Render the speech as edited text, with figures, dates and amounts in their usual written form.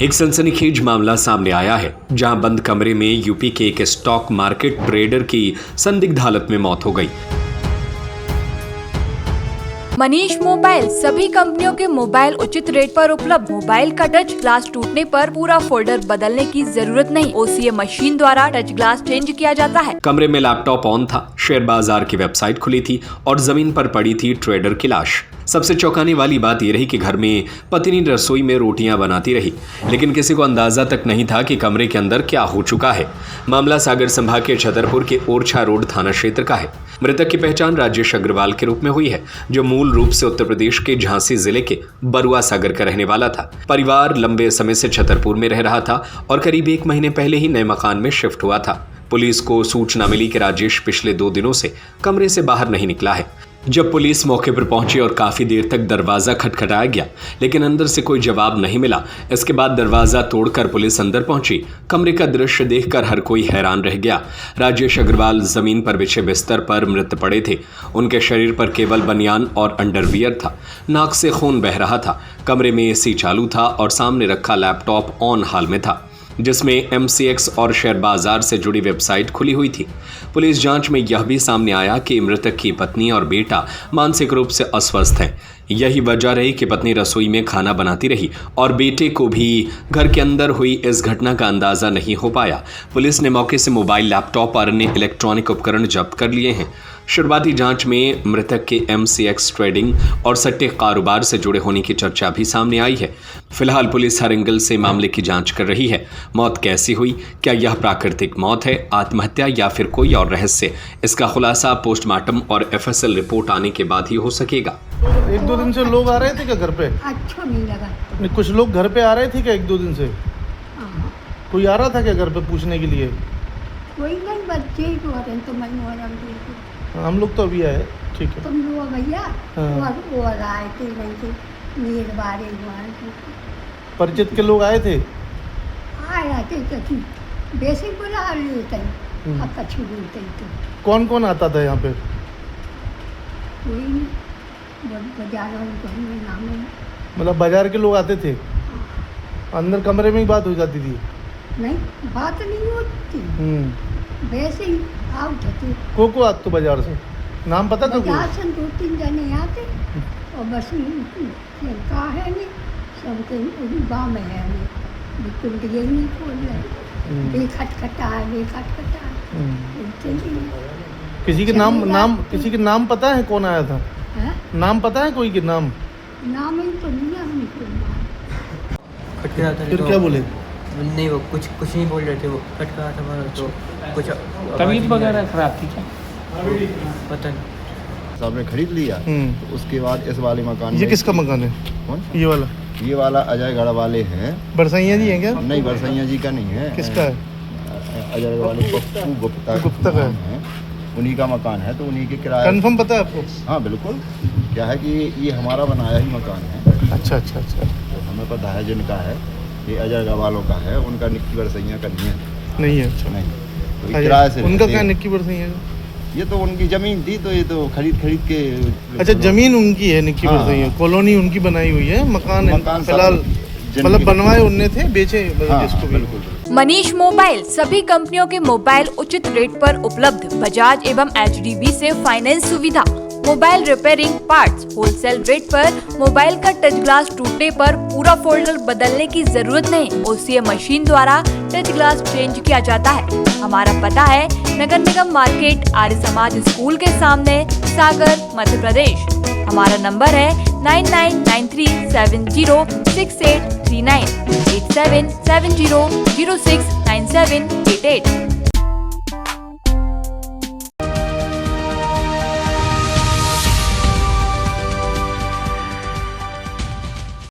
एक सनसनीखेज मामला सामने आया है, जहां बंद कमरे में यूपी के एक स्टॉक मार्केट ट्रेडर की संदिग्ध हालत में मौत हो गई। मनीष मोबाइल सभी कंपनियों के मोबाइल उचित रेट पर उपलब्ध। मोबाइल का टच ग्लास टूटने पर पूरा फोल्डर बदलने की जरूरत नहीं, OCA मशीन द्वारा टच ग्लास चेंज किया जाता है। कमरे में लैपटॉप ऑन था, शेयर बाजार की वेबसाइट खुली थी और जमीन पर पड़ी थी ट्रेडर की लाश। सबसे चौंकाने वाली बात यह रही कि घर में पत्नी रसोई में रोटियां बनाती रही, लेकिन किसी को अंदाजा तक नहीं था कि कमरे के अंदर क्या हो चुका है। मामला सागर संभाग के छतरपुर के ओरछा रोड थाना क्षेत्र का है। मृतक की पहचान राजेश अग्रवाल के रूप में हुई है, जो मूल रूप से उत्तर प्रदेश के झांसी जिले के बरुआ सागर का रहने वाला था। परिवार लंबे समय से छतरपुर में रह रहा था और करीब 1 महीने पहले ही नए मकान में शिफ्ट हुआ था। पुलिस को सूचना मिली कि राजेश पिछले 2 दिनों से कमरे से बाहर नहीं निकला है। जब पुलिस मौके पर पहुंची और काफी देर तक दरवाजा खटखटाया गया, लेकिन अंदर से कोई जवाब नहीं मिला। इसके बाद दरवाजा तोड़कर पुलिस अंदर पहुंची। कमरे का दृश्य देखकर हर कोई हैरान रह गया। राजेश अग्रवाल जमीन पर बिछे बिस्तर पर मृत पड़े थे। उनके शरीर पर केवल बनियान और अंडरवियर था। नाक से खून बह रहा था। कमरे में AC चालू था और सामने रखा लैपटॉप ऑन हाल में था, जिसमें MCX और शेयर बाजार से जुड़ी वेबसाइट खुली हुई थी। पुलिस जांच में यह भी सामने आया कि मृतक की पत्नी और बेटा मानसिक रूप से अस्वस्थ हैं। यही वजह रही कि पत्नी रसोई में खाना बनाती रही और बेटे को भी घर के अंदर हुई इस घटना का अंदाजा नहीं हो पाया। पुलिस ने मौके से मोबाइल, लैपटॉप और अन्य इलेक्ट्रॉनिक उपकरण जब्त कर लिए हैं। शुरुआती जांच में मृतक के MCX ट्रेडिंग और सट्टे कारोबार से जुड़े होने की चर्चा भी सामने आई है। फिलहाल पुलिस हर एंगल से मामले की जांच कर रही है। मौत कैसी हुई, क्या यह प्राकृतिक मौत है, आत्महत्या या फिर कोई और रहस्य, इसका खुलासा पोस्टमार्टम और FSL रिपोर्ट आने के बाद ही हो सकेगा। 1-2 दिन से लोग आ रहे थे क्या घर पे? अच्छा नहीं लगा। नहीं, कुछ लोग घर पे आ रहे थे क्या 1-2 दिन से? हाँ। कोई आ रहा था क्या घर पे पूछने के लिए? कोई नहीं, बच्चे ही तो आ रहे हैं, तो मैं हम लोग तो अभी आए। ठीक है। तुम लोग भैया हाँ। वो आए थे नहीं थे मेरे बारे परिचित के लोग आए थे? आए थे कभी बेसिक बुला लेते हैं, अब कछु बोलते हैं तो कौन कौन आता था यहाँ पे? कोई नहीं, बाजार में नाम है। मतलब बाजार के लोग आते थे? अंदर कमरे में ही बात हो जाती थी? नहीं, बात नहीं होती, वैसे ही आउट होते। को आते तो बाजार से? नाम पता तो? बाजार से 2-3 जने आते और बस का है नहीं, सबके गाँव में है नहीं, बिल्कुल यही नहीं खोल रहे, बेखटखटा किसी के नाम पता है कौन आया था? नाम पता है कोई के नाम? नाम ही तो नहीं है हमको। फिर क्या बोले? नहीं, वो कुछ नहीं बोल रहे थे। वो खटका था हमारा, तो कुछ तबीयत वगैरह खराब थी क्या? पता नहीं। साहब ने खरीद लिया, तो उसके बाद इस वाले मकान ये किसका मकान है? कौन? ये वाला अजय गढ़ वाले हैं। बरसैया जी हैं क्या? नहीं, बरसैया जी का नहीं है। किसका है? अजय वाले पप्पू गुप्ता का है, उन्हीं का मकान है, तो उन्हीं के किराए। कंफर्म पता है आपको? हाँ बिल्कुल। क्या है कि ये हमारा बनाया ही मकान है। अच्छा। तो हमें पता है जिनका है, ये अजय गढ़ वालों का है, उनका निक्की बरसैया का नहीं है। नहीं है? अच्छा। नहीं, तो किराए से उनका क्या निक्की बरसैया? ये तो उनकी जमीन थी, तो ये तो खरीद के। अच्छा, जमीन उनकी है निक्की बरसैया, कॉलोनी उनकी बनाई हुई है, मकान फिलहाल मतलब बनवाए उनने थे, बेचे जिसको भी। बिल्कुल। मनीष मोबाइल सभी कंपनियों के मोबाइल उचित रेट पर उपलब्ध। बजाज एवं HDB से फाइनेंस सुविधा, mobile repairing, parts wholesale rate पर। मोबाइल का टच ग्लास टूटने पर पूरा फोल्डर बदलने की जरूरत नहीं, OCA मशीन द्वारा टच ग्लास चेंज किया जाता है। हमारा पता है नगर निगम मार्केट, आर्य समाज स्कूल के सामने, सागर, मध्य प्रदेश। हमारा नंबर है 9993706839 8770069788।